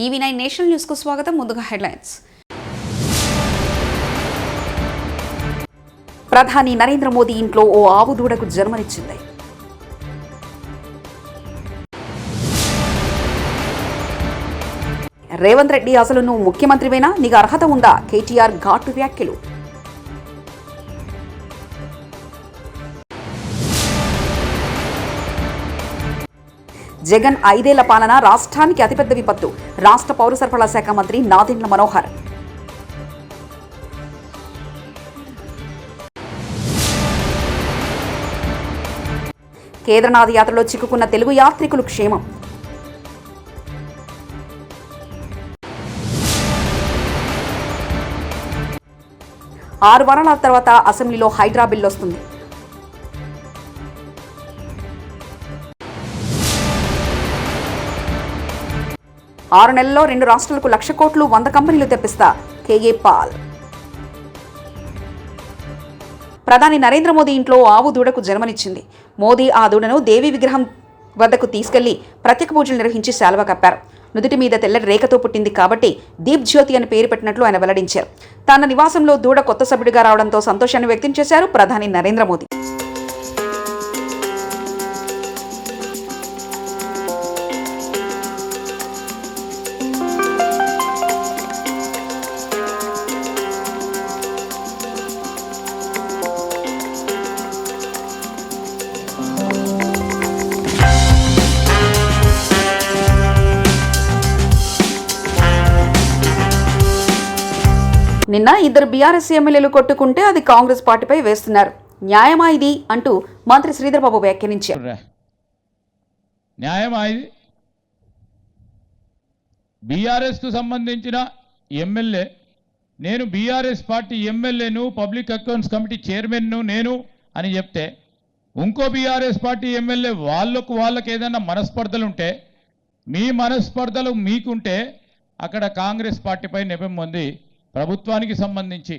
EV9 national news కు స్వాగతం. ముందుగా హెడ్లైన్స్. ప్రధాని నరేంద్ర మోదీ ఇంట్లో ఓ ఆవు దూడకు జన్మనిచ్చింది. రేవంత్ రెడ్డి అసలు నువ్వు ముఖ్యమంత్రివేనా, నీకు అర్హత ఉందా? కేటీఆర్ ఘాటు వ్యాఖ్యలు. జగన్ 5 ఏళ్ల పాలన రాష్ట్రానికి అతిపెద్ద విపత్తు. రాష్ట్ర పౌర సరఫరాల శాఖ మంత్రి నాదెండ్ల మనోహర్. కేదార్నాథ్ యాత్రలో చిక్కుకున్న తెలుగు యాత్రికులు క్షేమం. ఆరు వారాల తర్వాత అసెంబ్లీలో హైడ్రా బిల్ వస్తుంది. 6 నెలల్లో 2 రాష్ట్రాలకు 1,00,000 కోట్లు 100 కంపెనీలు తెప్పిస్తా కేఏ పాల్. ప్రధాని నరేంద్ర మోదీ ఇంట్లో ఆవు దూడకు జన్మనిచ్చింది. మోదీ ఆ దూడను దేవి విగ్రహం వద్దకు తీసుకెళ్లి ప్రత్యేక పూజలు నిర్వహించి శాలువ కప్పారు. నుదుటి మీద తెల్లటి రేఖతో పుట్టింది కాబట్టి దీప్ జ్యోతి అని పేరు పెట్టినట్లు ఆయన వెల్లడించారు. తన నివాసంలో దూడ కొత్త సభ్యుడిగా రావడంతో సంతోషాన్ని వ్యక్తం చేశారు ప్రధాని నరేంద్ర మోదీ. నిన్న 2 బీఆర్ఎస్ ఎమ్మెల్యేలు కొట్టుకుంటే అది కాంగ్రెస్ పార్టీపై వేస్తున్నారు. న్యాయమా ఇది అంటూ మంత్రి శ్రీధర్ బాబు వ్యాఖ్యానించారు. న్యాయమా ఇది? బీఆర్ఎస్ కు సంబంధించిన ఎమ్మెల్యే, నేను బీఆర్ఎస్ పార్టీ ఎమ్మెల్యేను, పబ్లిక్ అకౌంట్స్ కమిటీ చైర్మన్ను నేను అని చెప్తే, ఇంకో బీఆర్ఎస్ పార్టీ ఎమ్మెల్యే వాళ్ళకి ఏదైనా మనస్పర్ధలు ఉంటే, మీ మనస్పర్ధలు మీకుంటే అక్కడ కాంగ్రెస్ పార్టీపై నెపం పొంది ప్రభుత్వానికి సంబంధించి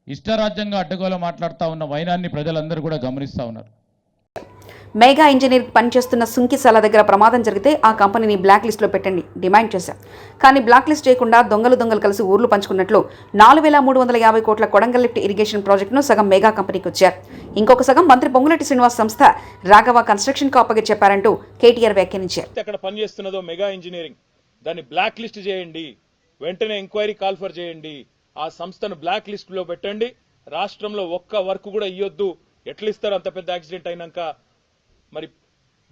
ఇష్టరాజ్యంగా అడ్డగోలు మాట్లాడుతూ ఉన్న వైనాన్ని ప్రజలందరూ కూడా గమనిస్తూ ఉన్నారు. మెగా ఇంజనీర్ పనిచేస్తున్న సుంకిశాల దగ్గర ప్రమాదం జరిగితే ఆ కంపెనీని బ్లాక్ లిస్టులో పెట్టండి డిమాండ్ చేశారు. కానీ బ్లాక్ లిస్ట్ చేయకుండా దొంగలు కలిసి ఊర్లు పంచుకున్నట్లు 4,350 కోట్ల కొడంగల్ లిఫ్ట్ ఇరిగేషన్ ప్రాజెక్టును సగం మెగా కంపెనీకి వచ్చారు. ఇంకొక సగం మంత్రి పొంగులేటి శ్రీనివాస్ సంస్థ రాఘవ కన్స్ట్రక్షన్ కు అప్పగించారంటూ కేటీఆర్ వ్యాఖ్యానించారు. అక్కడ పనిచేస్తున్నదో మెగా ఇంజనీరింగ్, దాన్ని బ్లాక్ లిస్ట్ చేయండి, వెంటనే ఎంక్వైరీ కాల్ఫర్ చేయండి, ఆ సంస్థను బ్లాక్ లిస్ట్ లో పెట్టండి. రాష్ట్రంలో ఒక్క వర్క్ కూడా ఇయ్యొద్దు. ఎట్లా ఇస్తారు అంత పెద్ద యాక్సిడెంట్ అయినాక? మరి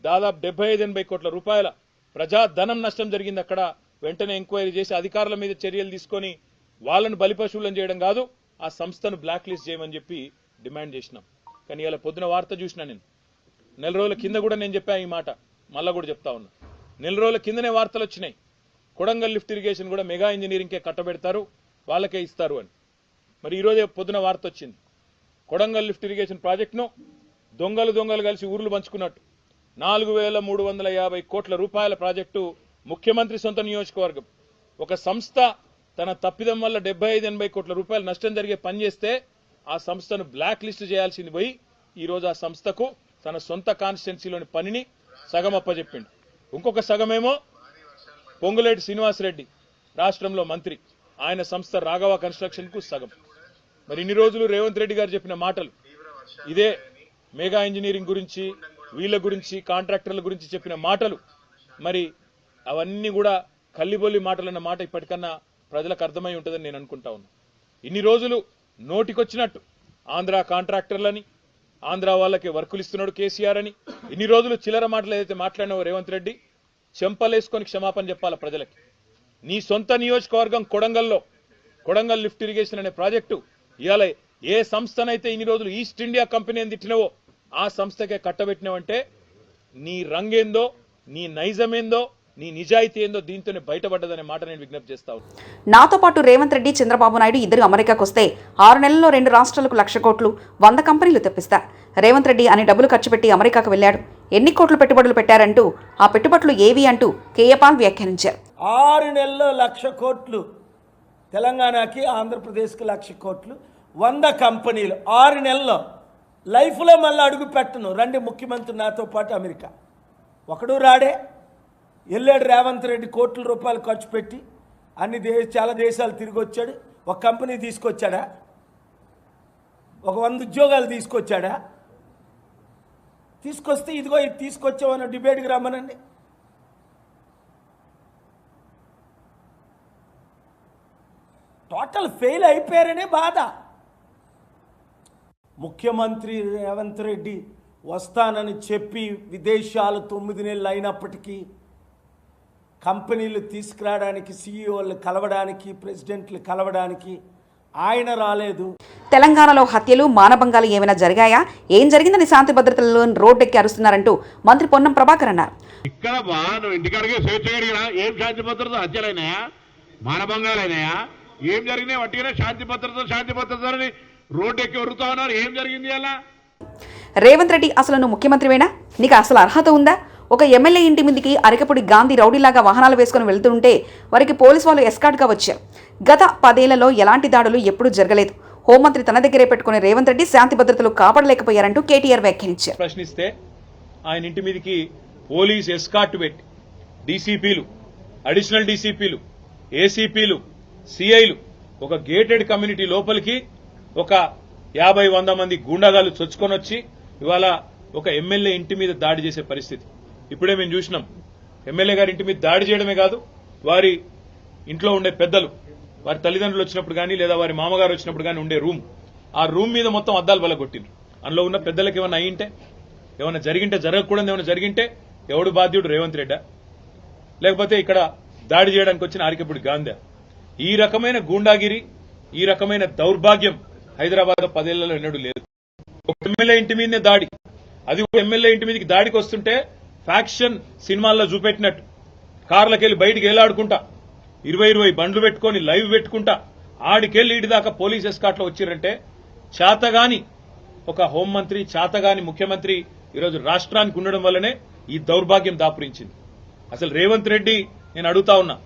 దాదాపు 75-80 కోట్ల రూపాయల ప్రజాధనం నష్టం జరిగింది అక్కడ. వెంటనే ఎంక్వైరీ చేసి అధికారుల మీద చర్యలు తీసుకొని వాళ్ళను బలిపశువులను చేయడం కాదు, ఆ సంస్థను బ్లాక్ లిస్ట్ చేయమని చెప్పి డిమాండ్ చేసినాం. కానీ ఇలా పొద్దున వార్త చూసినా నేను, 4 రోజుల కింద కూడా నేను చెప్పా ఈ మాట, మళ్ళా కూడా చెప్తా ఉన్నా. 4 రోజుల కిందనే వార్తలు వచ్చినాయి, కొడంగల్ లిఫ్ట్ ఇరిగేషన్ కూడా మెగా ఇంజనీరింగ్కే కట్టబెడతారు, వాళ్ళకే ఇస్తారు అని. మరి ఈరోజే పొద్దున వార్త వచ్చింది, కొడంగల్ లిఫ్ట్ ఇరిగేషన్ ప్రాజెక్టును దొంగలు కలిసి ఊర్లు పంచుకున్నట్టు 4,350 కోట్ల రూపాయల ప్రాజెక్టు ముఖ్యమంత్రి సొంత నియోజకవర్గం. ఒక సంస్థ తన తప్పిదం వల్ల 75-80 కోట్ల రూపాయలు నష్టం జరిగే పని చేస్తే ఆ సంస్థను బ్లాక్ లిస్ట్ చేయాల్సింది పోయి ఈరోజు ఆ సంస్థకు తన సొంత కాన్స్టిట్యున్సీలోని పనిని సగం అప్పచెప్పిండు. ఇంకొక సగమేమో పొంగులేటి శ్రీనివాసరెడ్డి రాష్ట్రంలో మంత్రి, ఆయన సంస్థ రాఘవ కన్స్ట్రక్షన్ కు సగం. మరి ఇన్ని రోజులు రేవంత్ రెడ్డి గారు చెప్పిన మాటలు ఇదే, మెగా ఇంజనీరింగ్ గురించి, వీళ్ళ గురించి, కాంట్రాక్టర్ల గురించి చెప్పిన మాటలు, మరి అవన్నీ కూడా కల్లిబొల్లి మాటలన్న మాట ఇప్పటికన్నా ప్రజలకు అర్థమై ఉంటుందని నేను అనుకుంటా ఉన్నా. ఇన్ని రోజులు నోటికొచ్చినట్టు ఆంధ్ర కాంట్రాక్టర్లని, ఆంధ్ర వాళ్ళకి వర్కులు ఇస్తున్నాడు కేసీఆర్ అని, ఇన్ని రోజులు చిల్లర మాటలు ఏదైతే మాట్లాడినావో రేవంత్ రెడ్డి, చెంపలేసుకొని క్షమాపణ చెప్పాల ప్రజలకి. నీ సొంత నియోజకవర్గం కొడంగల్ లిఫ్ట్ ఇరిగేషన్ అనే ప్రాజెక్టు ఇవాళ ఏ సంస్థనైతే ఇన్ని రోజులు ఈస్ట్ ఇండియా కంపెనీ అని తిట్టినవో ఆ సంస్థకే కట్టబెట్టినవంటే నీ రంగేందో, నీ నైజమేందో, నీ నిజాయితీ ఏందో దీంతోనే బయటపడ్డదనే మాట నేను విజ్ఞప్తి చేస్తాను. నాతో పాటు రేవంత్ రెడ్డి, చంద్రబాబు నాయుడు ఇద్దరు అమెరికాకు వస్తే 6 నెలల్లో 2 రాష్ట్రాలకు 1,00,000 కోట్లు 100 కంపెనీలు తెప్పిస్తారు. రేవంత్ రెడ్డి అనే డబ్బులు ఖర్చు పెట్టి అమెరికాకు వెళ్లాడు. ఎన్ని కోట్లు పెట్టుబడులు పెట్టారంటూ, ఆ పెట్టుబడులు ఏవి అంటూ కేఏ పాల్ వ్యాఖ్యానించారు. 6 నెలల్లో 1,00,000 కోట్లు తెలంగాణకి, ఆంధ్రప్రదేశ్కి 1,00,000 కోట్లు, 100 కంపెనీలు 6 నెలల్లో. లైఫ్లో మళ్ళీ అడుగు పెట్టను, రండి ముఖ్యమంత్రి నాతో పాటు అమెరికా. ఒకడు రాడే. వెళ్ళాడు రేవంత్ రెడ్డి కోట్ల రూపాయలు ఖర్చు పెట్టి చాలా దేశాలు తిరిగి వచ్చాడు. ఒక కంపెనీ తీసుకొచ్చాడా? ఒక 100 ఉద్యోగాలు తీసుకొచ్చాడా? తీసుకొస్తే ఇదిగో ఇది తీసుకొచ్చామన్న డిబేట్కి రమ్మనండి. టోటల్ ఫెయిల్ అయిపోయారనే బాధ. ముఖ్యమంత్రి రేవంత్ రెడ్డి వస్తానని చెప్పి విదేశాలు 9 నెలలు అయినప్పటికీ కంపెనీలు తీసుకురావడానికి, సీఈఓలు కలవడానికి, ప్రెసిడెంట్లు కలవడానికి ఆయన రాలేదు. తెలంగాణలో హత్యలు, మానభంగాలు ఏమైనా జరిగాయా? ఏం జరిగిందని శాంతి భద్రతల్లో రోడ్డెక్కి అరుస్తున్నారంటూ మంత్రి పొన్నం ప్రభాకర్ అన్నారు. ఇక్కడ నువ్వు ఇంటికాడికి స్వేచ్ఛగా అడిగినా ఏం శాంతి భద్రత? హత్యలైనాయా? మానభంగాలైనాయా? ఏం జరిగినాయి? వట్టిగానే శాంతి భద్రత అని రోడ్డెక్కి వరుతా ఉన్నారు. ఏం జరిగింది అలా? రేవంత్ రెడ్డి, అసలు నువ్వు ముఖ్యమంత్రివేనా? నీకు అసలు అర్హత ఉందా? ఒక ఎమ్మెల్యే ఇంటి మీదకి అరకపూడి గాంధీ రౌడీలాగా వాహనాలు వేసుకుని వెళ్తుంటే వారికి పోలీసు వాళ్ళు ఎస్కార్ట్గా వచ్చారు. గత 10 ఏళ్లలో ఎలాంటి దాడులు ఎప్పుడూ జరగలేదు. హోంమంత్రి తన దగ్గరే పెట్టుకుని రేవంత్ రెడ్డి శాంతి భద్రతలు కాపాడలేకపోయారంటూ కేటీఆర్ వ్యాఖ్యానించారు. ప్రశ్నిస్తే ఆయన ఇంటి మీదకి పోలీస్ ఎస్కార్ట్ పెట్టి డీసీపీలు, అడిషనల్ డీసీపీలు, ఏసీపీలు, సిఐలు ఒక గేటెడ్ కమ్యూనిటీ లోపలికి ఒక 50-100 మంది గూండాగాలు చొచ్చుకొని వచ్చి ఇవాళ ఒక ఎమ్మెల్యే ఇంటి మీద దాడి చేసే పరిస్థితి ఇప్పుడే మేము చూసినాం. ఎమ్మెల్యే గారి ఇంటి మీద దాడి చేయడమే కాదు, వారి ఇంట్లో ఉండే పెద్దలు, వారి తల్లిదండ్రులు వచ్చినప్పుడు కానీ లేదా వారి మామగారు వచ్చినప్పుడు కానీ ఉండే ఆ రూమ్ మీద మొత్తం అద్దాలు బలగొట్టిండ్రు. అందులో ఉన్న పెద్దలకు ఏమైనా అయ్యింటే, ఏమైనా జరిగింటే, జరగకూడదు ఏమైనా జరిగింటే ఎవడు బాధ్యుడు? రేవంత్ రెడ్డా? లేకపోతే ఇక్కడ దాడి చేయడానికి వచ్చిన ఆరికపూడి గాంధీ? ఈ రకమైన గూండాగిరి, ఈ రకమైన దౌర్భాగ్యం హైదరాబాద్ 10 ఏళ్లలో ఎన్నడూ లేదు. ఒక ఎమ్మెల్యే ఇంటి మీదనే దాడి, అది ఒక ఎమ్మెల్యే ఇంటి మీదకి దాడికి వస్తుంటే ఫ్యాక్షన్ సినిమాల్లో చూపెట్టినట్టు కార్లకెళ్లి బయటికి ఏలాడుకుంటా 20 బండ్లు పెట్టుకుని లైవ్ పెట్టుకుంటా ఆడికెళ్లి ఇటు దాకా పోలీస్ ఎస్కాట్లో వచ్చిరంటే చేతగాని ఒక హోంమంత్రి, చేతగాని ముఖ్యమంత్రి ఈరోజు రాష్ట్రానికి ఉండడం వల్లనే ఈ దౌర్భాగ్యం దాపురించింది. అసలు రేవంత్ రెడ్డి, నేను అడుగుతా ఉన్నా,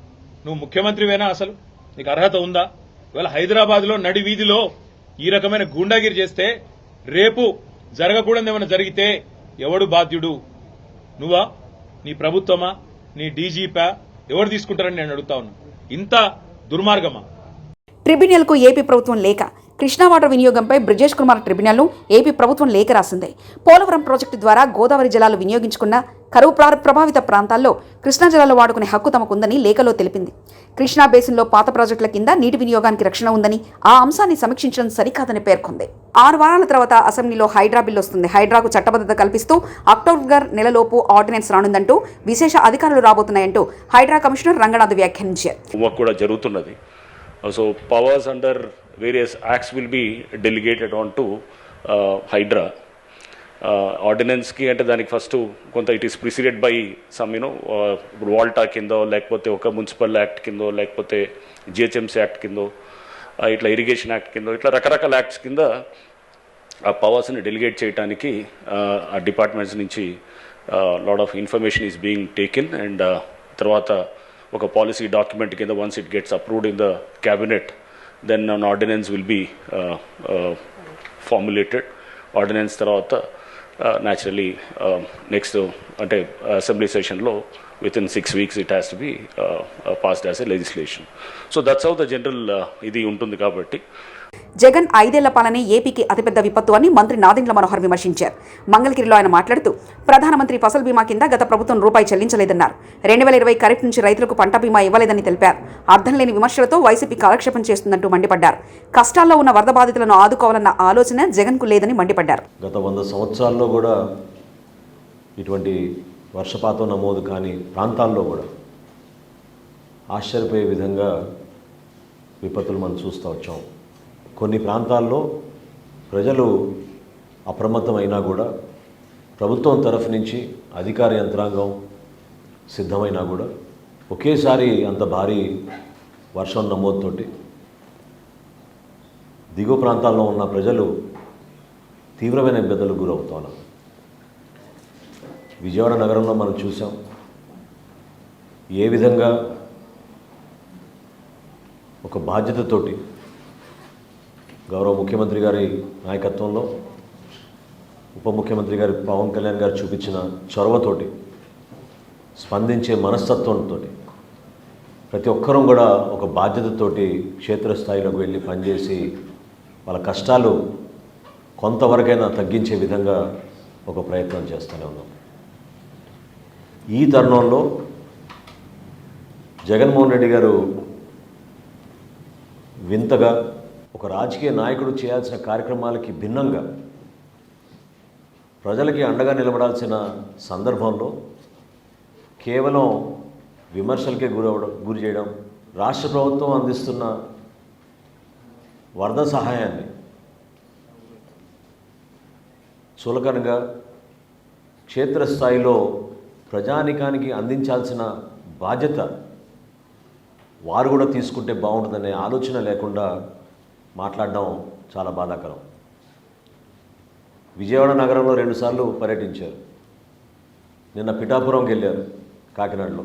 నువ్వు ముఖ్యమంత్రివేనా? అసలు నీకు అర్హత ఉందా? ఇవాళ హైదరాబాద్ లో నడి వీధిలో ఈ రకమైన గూండాగిరి చేస్తే రేపు జరగకూడదు ఏమైనా జరిగితే ఎవడు బాధ్యుడు? నువ్వా? నీ ప్రభుత్వమా? నీ డీజీపా? ఎవరు తీసుకుంటారని నేను అడుగుతా ఉన్నా. ఇంత దుర్మార్గమా? ట్రిబ్యునల్కు ఏపీ ప్రభుత్వం లేఖ. కృష్ణా వాటర్ వినియోగంపై బ్రిజేష్ కుమార్ ట్రిబ్యునల్ను ఏపీ ప్రభుత్వం లేఖ రాసింది. పోలవరం ప్రాజెక్టు ద్వారా గోదావరి జలాలు వినియోగించుకున్న కరువు ప్రభావిత ప్రాంతాల్లో కృష్ణా జలాలు వాడుకునే హక్కు తమకుందని లేఖలో తెలిపింది. కృష్ణా బేసిన్లో పాత ప్రాజెక్టుల కింద నీటి వినియోగానికి రక్షణ ఉందని, ఆ అంశాన్ని సమీక్షించడం సరికాదని పేర్కొంది. 6 వారాల తర్వాత అసెంబ్లీలో హైడ్రా బిల్లు వస్తుంది. హైడ్రాకు చట్టబద్ధత కల్పిస్తూ అక్టోబర్ నెలలోపు ఆర్డినెన్స్ రానుందంటూ, విశేష అధికారులు రాబోతున్నాయంటూ హైడ్రా కమిషనర్ రంగనాథ్ వ్యాఖ్యానించారు. So powers under various acts will be delegated on to Hydra. Ordinance ki ante daniki first konta it is preceded by some Volta kindo lekapothe oka municipal act kindo lekapothe GHMC act kindo itla irrigation act kindo itla rakarakala acts kinda aa powers ni delegate cheyadaniki aa departments nunchi lot of information is being taken and tarvata ఒక policy document కింద once it gets approved in the cabinet then an ordinance will be formulated. Ordinance తర్వాత naturally next అంటే assembly సెషన్లో within 6 weeks it has to be passed as a legislation. So that's how the general ఇది ఉంటుంది. కాబట్టి జగన్ 5 ఏళ్ల పాలనే ఏపీకి అతిపెద్ద విపత్తు అని మంత్రి నాదెండ్ల మనోహర్ విమర్శించారు. మంగళగిరిలో ఆయన మాట్లాడుతూ, ప్రధానమంత్రి ఫసల్ బీమా కింద గత ప్రభుత్వం రూపాయి చెల్లించలేదన్నారు. 2020 ఖరీఫ్ నుంచి రైతులకు పంట బీమా ఇవ్వలేదని తెలిపారు. అర్థం లేని విమర్శలతో వైసీపీ కాలక్షేపం చేస్తుందంటూ మండిపడ్డారు. కష్టాల్లో ఉన్న వరద బాధితులను ఆదుకోవాలన్న ఆలోచన జగన్కు లేదని మండిపడ్డారు. గత 100 సంవత్సరాల్లో కూడా ఇటువంటి వర్షపాతం నమోదు కాని ప్రాంతాల్లో కూడా ఆశ్చర్యపోయే విధంగా విపత్తులు మనం చూస్తూ వచ్చాం. కొన్ని ప్రాంతాల్లో ప్రజలు అప్రమత్తమైనా కూడా ప్రభుత్వం తరఫు నుంచి అధికార యంత్రాంగం సిద్ధమైనా కూడా ఒకేసారి అంత భారీ వర్షం నమోదుతోటి దిగువ ప్రాంతాల్లో ఉన్న ప్రజలు తీవ్రమైన ఇబ్బందులకు గురవుతున్నారు. విజయవాడ నగరంలో మనం చూసాం ఏ విధంగా ఒక బాధ్యతతోటి గౌరవ ముఖ్యమంత్రి గారి నాయకత్వంలో ఉప ముఖ్యమంత్రి గారి పవన్ కళ్యాణ్ గారు చూపించిన చొరవతోటి స్పందించే మనస్తత్వంతో ప్రతి ఒక్కరూ కూడా ఒక బాధ్యతతోటి క్షేత్రస్థాయిలోకి వెళ్ళి పనిచేసి వాళ్ళ కష్టాలు కొంతవరకైనా తగ్గించే విధంగా ఒక ప్రయత్నం చేస్తూనే ఉన్నాం. ఈ తరుణంలో జగన్మోహన్ రెడ్డి గారు వింతగా ఒక రాజకీయ నాయకుడు చేయాల్సిన కార్యక్రమాలకి భిన్నంగా ప్రజలకి అండగా నిలబడాల్సిన సందర్భంలో కేవలం విమర్శలకే గురి చేయడం, రాష్ట్ర ప్రభుత్వం అందిస్తున్న వరద సహాయాన్ని చులకనగా క్షేత్రస్థాయిలో ప్రజానికానికి అందించాల్సిన బాధ్యత వారు కూడా తీసుకుంటే బాగుంటుందనే ఆలోచన లేకుండా మాట్లాడడం చాలా బాధాకరం. విజయవాడ నగరంలో 2 సార్లు పర్యటించారు. నిన్న పిఠాపురంకి వెళ్ళారు, కాకినాడలో.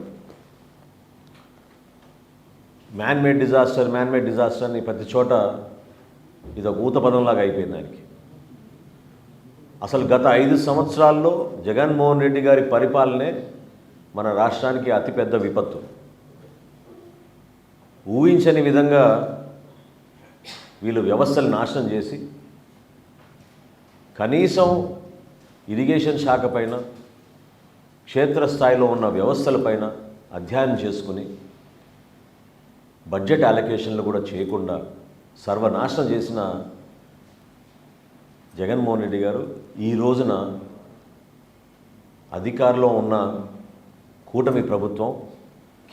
మ్యాన్ మేడ్ డిజాస్టర్ అని ప్రతి చోట ఇది ఒక ఊతపదంలాగా అయిపోయింది ఆయనకి. అసలు గత 5 సంవత్సరాల్లో జగన్మోహన్ రెడ్డి గారి పరిపాలనే మన రాష్ట్రానికి అతిపెద్ద విపత్తు. ఊహించని విధంగా వీళ్ళు వ్యవస్థలు నాశనం చేసి కనీసం ఇరిగేషన్ శాఖ పైన, క్షేత్రస్థాయిలో ఉన్న వ్యవస్థలపైన అధ్యయనం చేసుకుని బడ్జెట్ అలొకేషన్లు కూడా చేయకుండా సర్వనాశనం చేసిన జగన్మోహన్ రెడ్డి గారు ఈ రోజున అధికారంలో ఉన్న కూటమి ప్రభుత్వం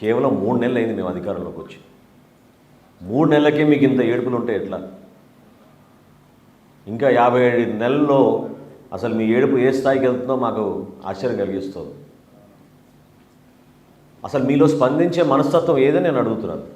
కేవలం 3 నెలలు అయింది మేము అధికారంలోకి వచ్చి. 3 నెలలకే మీకు ఇంత ఏడుపులు ఉంటే ఎట్లా? ఇంకా 57 నెలల్లో అసలు మీ ఏడుపు ఏ స్థాయికి వెళ్తుందో మాకు ఆశ్చర్యం కలిగిస్తుంది. అసలు మీలో స్పందించే మనస్తత్వం ఏదని నేను అడుగుతున్నాను.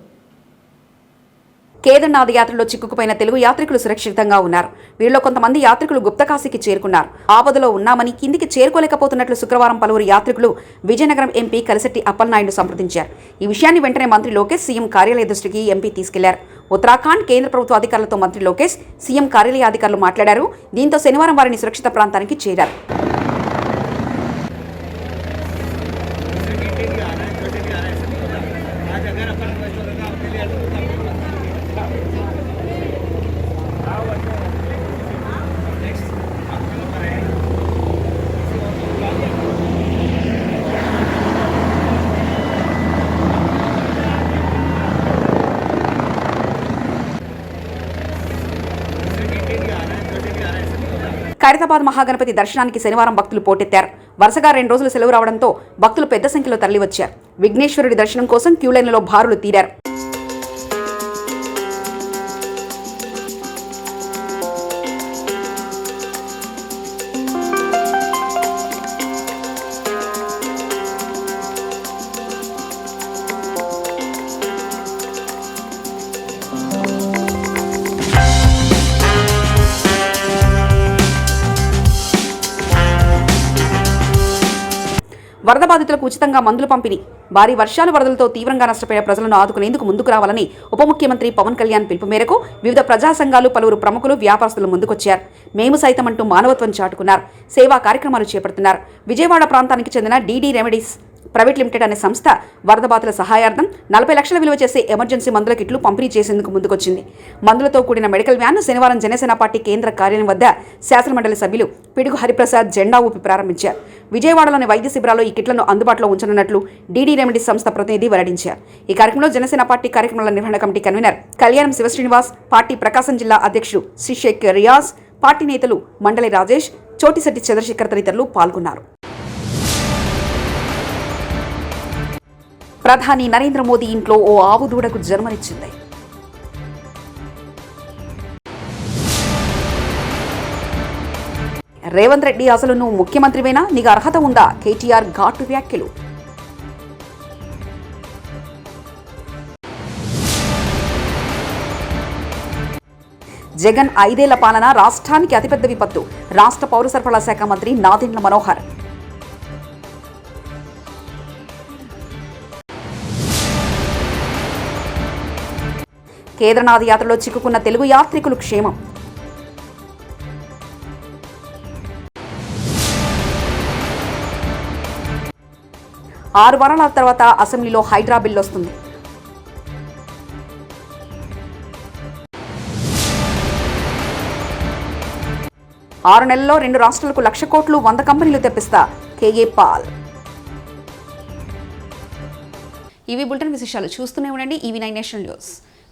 కేదార్నాథ్ యాత్రలో చిక్కుకుపోయిన తెలుగు యాత్రికులు సురక్షితంగా ఉన్నారు. వీరిలో కొంతమంది యాత్రికులు గుప్తకాశీకి చేరుకున్నారు. ఆపదలో ఉన్నామని కిందికి చేరుకోలేకపోతున్నట్లు శుక్రవారం పలువురు యాత్రికులు విజయనగరం ఎంపీ కలిశెట్టి అప్పలనాయుడు సంప్రదించారు. ఈ విషయాన్ని వెంటనే మంత్రి లోకేష్ సీఎం కార్యాలయ దృష్టికి ఎంపీ తీసుకెళ్లారు. ఉత్తరాఖండ్ కేంద్ర ప్రభుత్వ అధికారులతో మంత్రి లోకేష్, సీఎం కార్యాలయ అధికారులు మాట్లాడారు. దీంతో శనివారం వారిని సురక్షిత ప్రాంతానికి చేరారు. ఖైరతాబాద్ మహాగణపతి దర్శనానికి శనివారం భక్తులు పోటెత్తారు. వరుసగా 2 రోజులు సెలవు రావడంతో భక్తులు పెద్ద సంఖ్యలో తరలివచ్చారు. విఘ్నేశ్వరుడి దర్శనం కోసం క్యూలైన్లలో భారులు తీరారు. వరద బాధితులకు ఉచితంగా మందులు పంపిణీ. భారీ వర్షాలు, వరదలతో తీవ్రంగా నష్టపోయిన ప్రజలను ఆదుకునేందుకు ముందుకు రావాలని ఉప ముఖ్యమంత్రి పవన్ కళ్యాణ్ పిలుపు మేరకు వివిధ ప్రజా సంఘాలు, పలువురు ప్రముఖులు, వ్యాపారస్తులు ముందుకొచ్చారు. మేము సైతం అంటూ మానవత్వం చాటుకున్నారు. సేవా కార్యక్రమాలు చేపడుతున్నారు. విజయవాడ ప్రాంతానికి చెందిన డీడీ రెమెడీస్ ప్రైవేట్ లిమిటెడ్ అనే సంస్థ వరద బాధితుల సహాయార్థం 40 లక్షల విలువ చేసే ఎమర్జెన్సీ మందుల కిట్లు పంపిణీ చేసేందుకు ముందుకొచ్చింది. మందులతో కూడిన మెడికల్ వ్యాన్ను శనివారం జనసేన పార్టీ కేంద్ర కార్యాలయం వద్ద శాసనమండలి సభ్యులు పిడుగు హరిప్రసాద్ జెండా ఊపి ప్రారంభించారు. విజయవాడలోని వైద్య శిబిరాల్లో ఈ కిట్లను అందుబాటులో ఉంచనున్నట్లు డీడీ రెమెడీస్ సంస్థ ప్రతినిధి వెల్లడించారు. ఈ కార్యక్రమంలో జనసేన పార్టీ కార్యక్రమాల నిర్వహణ కమిటీ కన్వీనర్ కళ్యాణం శివశ్రీనివాస్, పార్టీ ప్రకాశం జిల్లా అధ్యక్షుడు శ్రీ షేక్ రియాజ్, పార్టీ నేతలు మండలి రాజేష్, చోటిశెట్టి చంద్రశేఖర్ తదితరులు పాల్గొన్నారు. ప్రధాని నరేంద్ర మోదీ ఇంట్లో ఓ ఆవు దూడకు జన్మనిచ్చింది. రేవంత్ రెడ్డి, అసలు నువ్వు ముఖ్యమంత్రివేనా? నీకు అర్హత ఉందా? కేటీఆర్ ఘాటు వ్యాఖ్యలు. జగన్ 5 ఏళ్ల పాలన రాష్ట్రానికి అతిపెద్ద విపత్తు. రాష్ట్ర పౌర సరఫరాల శాఖ మంత్రి నాదెండ్ల మనోహర్. కేదార్నాథ్ యాత్రలో చిక్కుకున్న తెలుగు యాత్రికులు క్షేమం. 6 వారాల తర్వాత అసెంబ్లీలో హైడ్రా బిల్ వస్తుంది. ఆరు నెలల్లో 2 రాష్ట్రాలకు 1,00,000 కోట్లు 100 కంపెనీలు తెప్పిస్తా కేఏ పాల్. ఇవి బులెటిన్ విశేషాలు. చూస్తూనే ఉండండి EV9 నేషనల్ న్యూస్.